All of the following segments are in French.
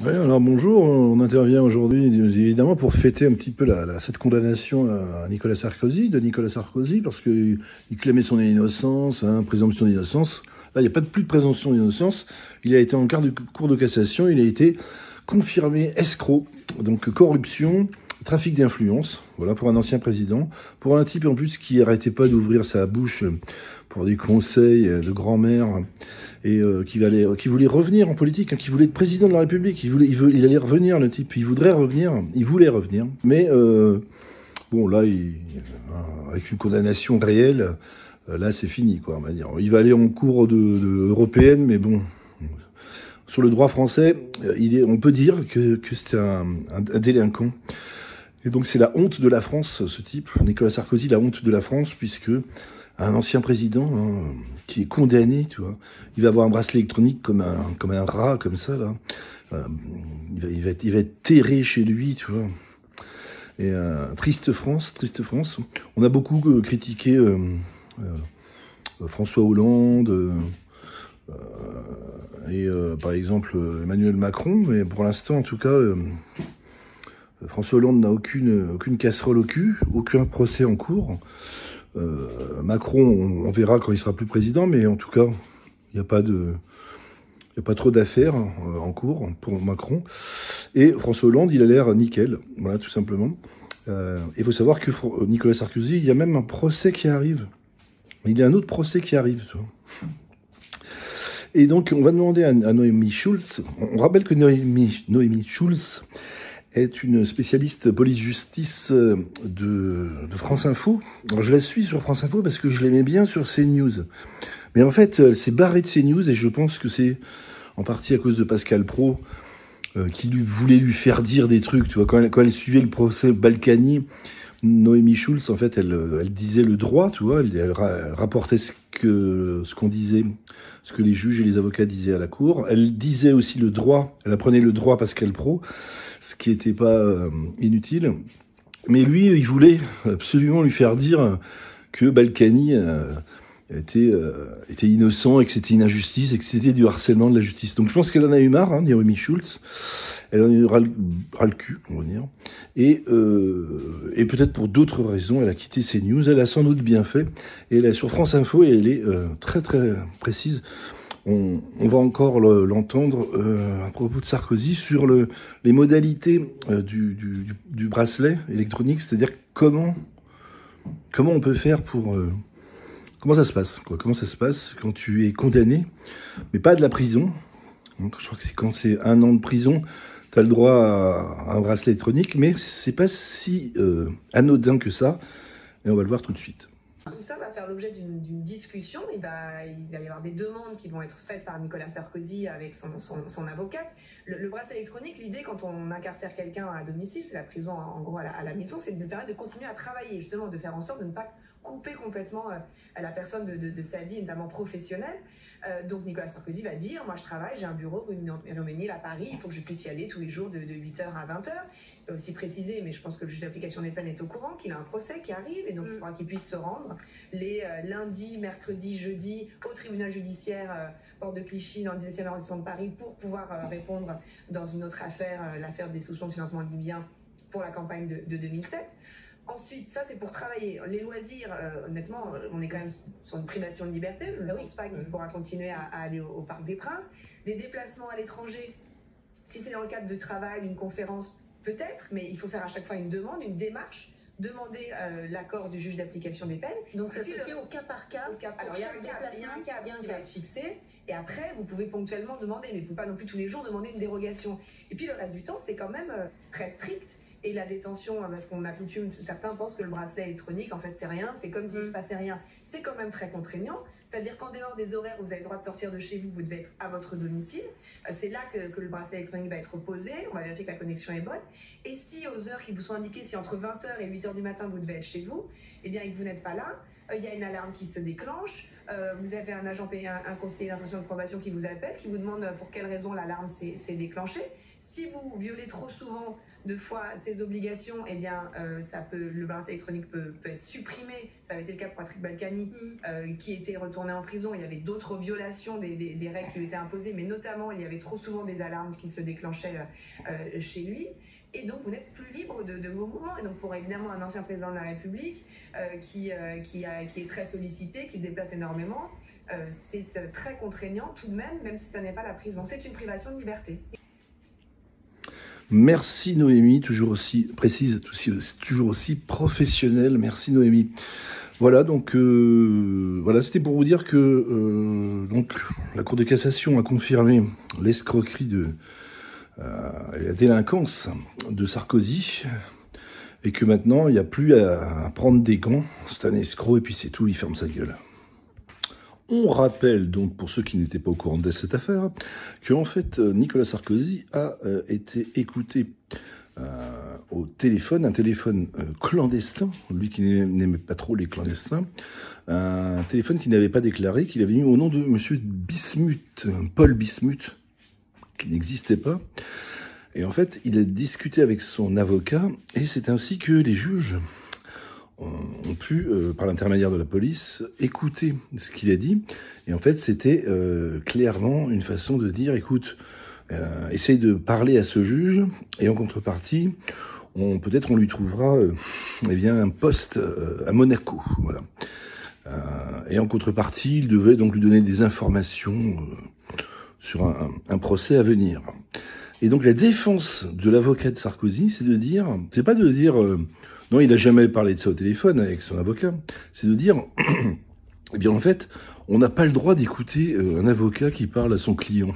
Ouais, alors bonjour, on intervient aujourd'hui évidemment pour fêter un petit peu cette condamnation à Nicolas Sarkozy, de Nicolas Sarkozy, parce qu'il clamait son innocence, présomption d'innocence. Là, il n'y a pas de plus de présomption d'innocence. Il a été en cour de cassation, il a été confirmé escroc, donc corruption, trafic d'influence, voilà, pour un ancien président, pour un type en plus qui arrêtait pas d'ouvrir sa bouche pour des conseils de grand-mère et qui voulait revenir en politique, qui voulait être président de la République, il allait revenir, le type, il voulait revenir, mais bon là, avec une condamnation réelle, là c'est fini, quoi, on va dire. Il va aller en cour européenne, mais bon, sur le droit français, on peut dire que c'est un délinquant. Et donc c'est la honte de la France, ce type, Nicolas Sarkozy, la honte de la France, puisque un ancien président qui est condamné, tu vois, il va avoir un bracelet électronique comme un rat, comme ça, là. Il va être terré chez lui, tu vois. Et triste France, triste France. On a beaucoup critiqué François Hollande et par exemple Emmanuel Macron, mais pour l'instant, en tout cas, François Hollande n'a aucune casserole au cul, aucun procès en cours. Macron, on verra quand il sera plus président, mais en tout cas, il n'y a pas trop d'affaires en cours pour Macron. Et François Hollande, il a l'air nickel, voilà, tout simplement. Il faut savoir que Nicolas Sarkozy, il y a même un procès qui arrive. Il y a un autre procès qui arrive, tu vois. Et donc, on va demander à Noémie Schulz. On rappelle que Noémie Schulz est une spécialiste police-justice de France Info. Alors, je la suis sur France Info parce que je l'aimais bien sur CNews. Mais en fait, elle s'est barrée de CNews et je pense que c'est en partie à cause de Pascal Praud qui voulait lui faire dire des trucs. Tu vois, quand elle suivait le procès Balkany, Noémie Schulz, en fait, elle disait le droit, tu vois, elle rapportait ce qu'on disait, ce que les juges et les avocats disaient à la cour. Elle disait aussi le droit, elle apprenait le droit Pascal Praud, ce qui n'était pas inutile. Mais lui, il voulait absolument lui faire dire que Balkany était innocent et que c'était une injustice et que c'était du harcèlement de la justice. Donc je pense qu'elle en a eu marre, Noémie Schulz. Elle en a eu ras le cul, on va dire. Et peut-être pour d'autres raisons, elle a quitté CNews. Elle a sans doute bien fait. Et elle est sur France Info et elle est très très précise. On va encore l'entendre à propos de Sarkozy sur les modalités du bracelet électronique, c'est-à-dire comment on peut faire pour... comment ça se passe, quoi? Comment ça se passe quand tu es condamné, mais pas de la prison. Donc, je crois que c'est quand c'est 1 an de prison, tu as le droit à un bracelet électronique, mais c'est pas si anodin que ça. Et on va le voir tout de suite. Tout ça va faire l'objet d'une discussion. Il va y avoir des demandes qui vont être faites par Nicolas Sarkozy avec son avocate. Le bracelet électronique, l'idée quand on incarcère quelqu'un à domicile, c'est la prison en gros à la maison, c'est de lui permettre de continuer à travailler, justement de faire en sorte de ne pas couper complètement la personne de sa vie, notamment professionnelle. Donc Nicolas Sarkozy va dire, moi je travaille, j'ai un bureau rue Ménil à Paris, il faut que je puisse y aller tous les jours de 8h à 20h. Il va aussi préciser, mais je pense que le juge d'application des peines est au courant, qu'il a un procès qui arrive et donc il faudra qu'il puisse se rendre les lundis, mercredis, jeudis au tribunal judiciaire Porte de Clichy dans le 17e arrondissement de Paris pour pouvoir répondre dans une autre affaire, l'affaire des soupçons de financement libyen pour la campagne de 2007. Ensuite, ça c'est pour travailler. Les loisirs, honnêtement, on est quand même sur une privation de liberté. Je ne pense pas qu'il pourra continuer à aller au Parc des Princes. Des déplacements à l'étranger, si c'est dans le cadre de travail, d'une conférence, peut-être, mais il faut faire à chaque fois une demande, une démarche, demander l'accord du juge d'application des peines. Donc ça se fait au cas par cas. Alors il y a un cadre qui va être fixé. Et après, vous pouvez ponctuellement demander, mais vous ne pouvez pas non plus tous les jours demander une dérogation. Et puis le reste du temps, c'est quand même très strict. Et la détention, parce qu'on a coutume, certains pensent que le bracelet électronique, en fait, c'est rien, c'est comme s'il ne se passait rien. C'est quand même très contraignant. C'est-à-dire qu'en dehors des horaires où vous avez le droit de sortir de chez vous, vous devez être à votre domicile. C'est là que le bracelet électronique va être posé. On va vérifier que la connexion est bonne. Et si aux heures qui vous sont indiquées, si entre 20h et 8h du matin, vous devez être chez vous, eh bien, et que vous n'êtes pas là, il y a une alarme qui se déclenche. Vous avez un agent payé, un conseiller d'insertion de probation qui vous appelle, qui vous demande pour quelle raison l'alarme s'est déclenchée. Si vous violez trop souvent de fois ces obligations, eh bien, le bracelet électronique peut être supprimé. Ça avait été le cas pour Patrick Balkany, qui était retourné en prison. Il y avait d'autres violations des règles qui lui étaient imposées, mais notamment, il y avait trop souvent des alarmes qui se déclenchaient chez lui. Et donc, vous n'êtes plus libre de vos mouvements. Et donc, pour évidemment un ancien président de la République qui est très sollicité, qui se déplace énormément, c'est très contraignant tout de même si ça n'est pas la prison. C'est une privation de liberté. Merci Noémie, toujours aussi précise, toujours aussi professionnelle. Merci Noémie. Voilà, donc voilà, c'était pour vous dire que donc la Cour de cassation a confirmé l'escroquerie et la délinquance de Sarkozy, et que maintenant il n'y a plus à prendre des gants. C'est un escroc et puis c'est tout, il ferme sa gueule. On rappelle donc, pour ceux qui n'étaient pas au courant de cette affaire, que en fait Nicolas Sarkozy a été écouté au téléphone, un téléphone clandestin, lui qui n'aimait pas trop les clandestins, un téléphone qu'il n'avait pas déclaré, qu'il avait mis au nom de monsieur Bismuth, Paul Bismuth, qui n'existait pas. Et en fait, il a discuté avec son avocat, et c'est ainsi que les juges ont pu, par l'intermédiaire de la police, écouter ce qu'il a dit. Et en fait, c'était clairement une façon de dire, écoute, essaye de parler à ce juge, et en contrepartie, peut-être on lui trouvera eh bien, un poste à Monaco. Voilà. Et en contrepartie, il devait donc lui donner des informations sur un procès à venir. Et donc la défense de l'avocat de Sarkozy, c'est pas de dire non, il n'a jamais parlé de ça au téléphone avec son avocat. C'est de dire, eh bien en fait, on n'a pas le droit d'écouter un avocat qui parle à son client.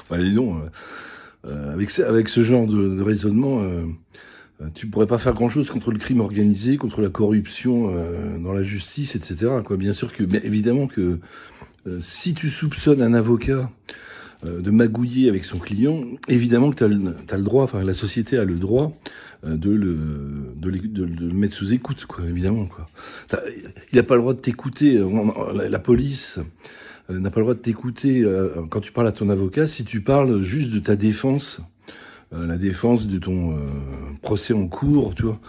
Enfin, dis donc, avec ce genre de raisonnement, tu pourrais pas faire grand-chose contre le crime organisé, contre la corruption dans la justice, etc. Quoi. Bien sûr que, bien évidemment que si tu soupçonnes un avocat de magouiller avec son client, évidemment que t'as le droit, enfin la société a le droit de le mettre sous écoute, quoi, évidemment, quoi. Il n'a pas le droit de t'écouter, la police n'a pas le droit de t'écouter quand tu parles à ton avocat si tu parles juste de ta défense, la défense de ton procès en cours, tu vois,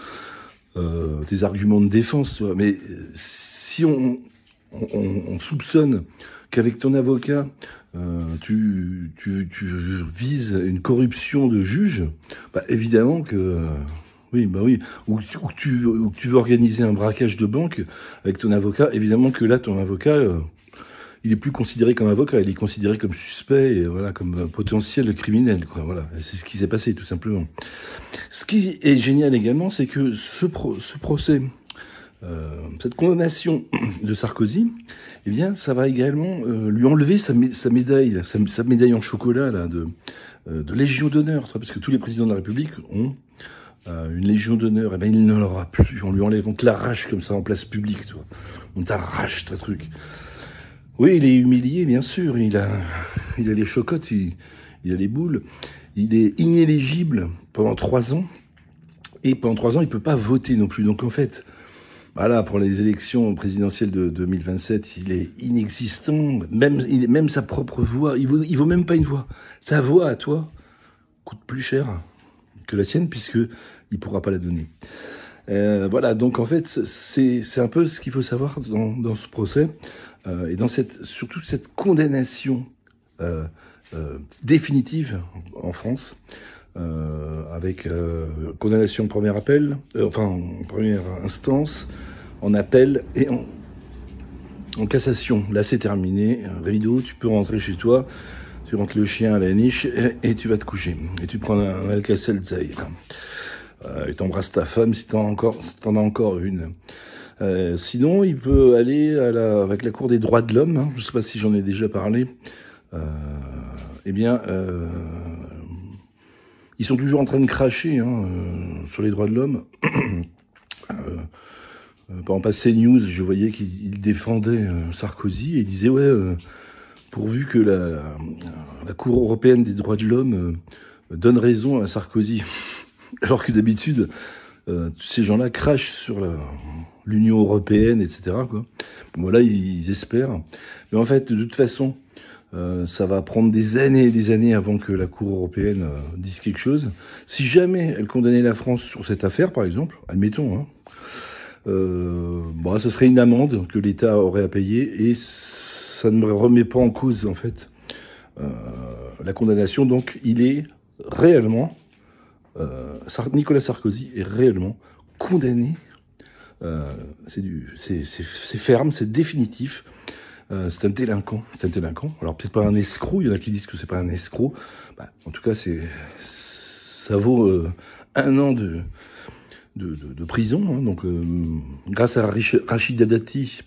tes arguments de défense, tu vois. Mais si on soupçonne qu'avec ton avocat, tu vises une corruption de juge, bah évidemment que oui, ou que tu veux organiser un braquage de banque avec ton avocat, évidemment que là ton avocat il est plus considéré comme avocat, il est considéré comme suspect et voilà, comme potentiel criminel, quoi. Voilà, c'est ce qui s'est passé tout simplement. Ce qui est génial également, c'est que ce procès, cette condamnation de Sarkozy, eh bien, ça va également lui enlever sa médaille, sa médaille en chocolat là, de Légion d'honneur, parce que tous les présidents de la République ont une Légion d'honneur. Eh bien, il ne l'aura plus. On lui enlève, on te l'arrache comme ça en place publique, toi. On t'arrache ta truc. Oui, il est humilié, bien sûr. Il a les chocottes, il a les boules. Il est inéligible pendant 3 ans. Et pendant 3 ans, il peut pas voter non plus. Donc en fait, voilà, pour les élections présidentielles de 2027, il est inexistant. Même sa propre voix, il vaut même pas une voix. Ta voix à toi coûte plus cher que la sienne puisque il pourra pas la donner. Voilà, donc en fait, c'est un peu ce qu'il faut savoir dans ce procès et dans surtout cette condamnation définitive en France. Avec condamnation en premier appel, en première instance, en appel et en cassation. Là, c'est terminé. Rideau, tu peux rentrer chez toi, tu rentres le chien à la niche et tu vas te coucher. Et tu prends un Alka-Seltzer. Et t'embrasses ta femme si t'en as encore une. Sinon, il peut aller avec la Cour des droits de l'homme. Hein, je sais pas si j'en ai déjà parlé. Eh bien... ils sont toujours en train de cracher sur les droits de l'homme. Par exemple, à CNews, je voyais qu'il défendait Sarkozy et il disait pourvu que la Cour européenne des droits de l'homme donne raison à Sarkozy. Alors que d'habitude, ces gens-là crachent sur l'Union européenne, etc. Quoi. Bon, là, ils espèrent. Mais en fait, de toute façon, Ça va prendre des années et des années avant que la Cour européenne dise quelque chose. Si jamais elle condamnait la France sur cette affaire, par exemple, admettons, hein, ce serait une amende que l'État aurait à payer et ça ne remet pas en cause, en fait, la condamnation. Donc, il est réellement, Nicolas Sarkozy est réellement condamné. C'est ferme, c'est définitif. C'est un délinquant. Alors peut-être pas un escroc. Il y en a qui disent que c'est pas un escroc. En tout cas, ça vaut 1 an de prison. Hein. Donc, grâce à Rachida Dati,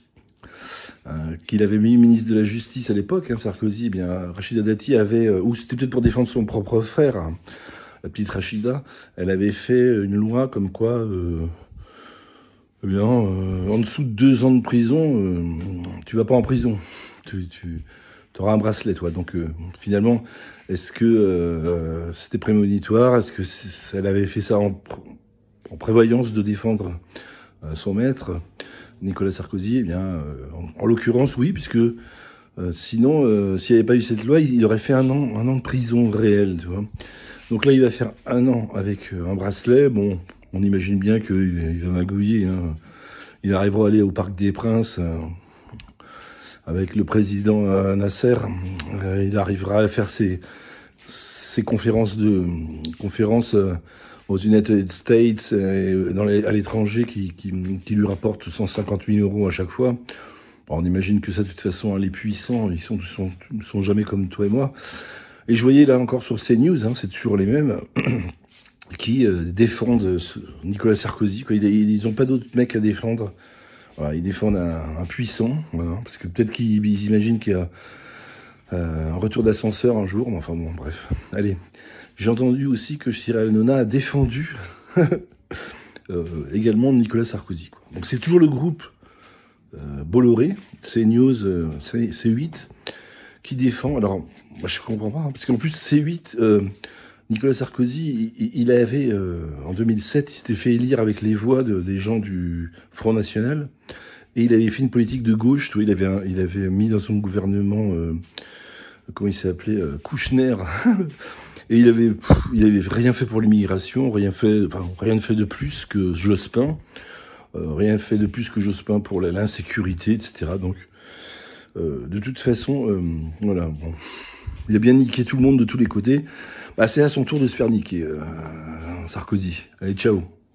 qu'il avait mis ministre de la Justice à l'époque, hein, Sarkozy, eh bien Rachida Dati avait, ou c'était peut-être pour défendre son propre frère, hein, la petite Rachida, elle avait fait une loi comme quoi. En dessous de 2 ans de prison, tu vas pas en prison. Tu auras un bracelet, toi. Donc, finalement, est-ce que c'était prémonitoire? Est-ce que elle avait fait ça en prévoyance de défendre son maître, Nicolas Sarkozy? Eh bien, en l'occurrence, oui, puisque sinon, s'il n'y avait pas eu cette loi, il aurait fait 1 an de prison réelle, tu vois. Donc là, il va faire 1 an avec un bracelet. Bon. On imagine bien qu'il va magouiller. Hein. Il arrivera à aller au Parc des Princes avec le président Nasser. Il arrivera à faire ses conférences aux United States et à l'étranger qui lui rapportent 150 000 € à chaque fois. On imagine que ça, de toute façon, les puissants, ils sont jamais comme toi et moi. Et je voyais là encore sur CNews, hein, c'est toujours les mêmes. Qui défendent Nicolas Sarkozy. Quoi. Ils n'ont pas d'autres mecs à défendre. Voilà, ils défendent un puissant, voilà, parce que peut-être qu'ils imaginent qu'il y a un retour d'ascenseur un jour. Mais enfin bon, bref. Allez, j'ai entendu aussi que Cyril Hanouna a défendu également Nicolas Sarkozy. Quoi. Donc c'est toujours le groupe Bolloré, CNews, C8, qui défend. Alors, moi je comprends pas, hein, parce qu'en plus C8... Nicolas Sarkozy, il avait, en 2007, il s'était fait élire avec les voix des gens du Front National, et il avait fait une politique de gauche, tu vois, il avait mis dans son gouvernement, comment il s'est appelé, Kouchner, et il avait rien fait pour l'immigration, rien fait de plus que Jospin, pour l'insécurité, etc. Donc, de toute façon, voilà, bon, il a bien niqué tout le monde de tous les côtés. C'est à son tour de se faire niquer, Sarkozy. Allez, ciao.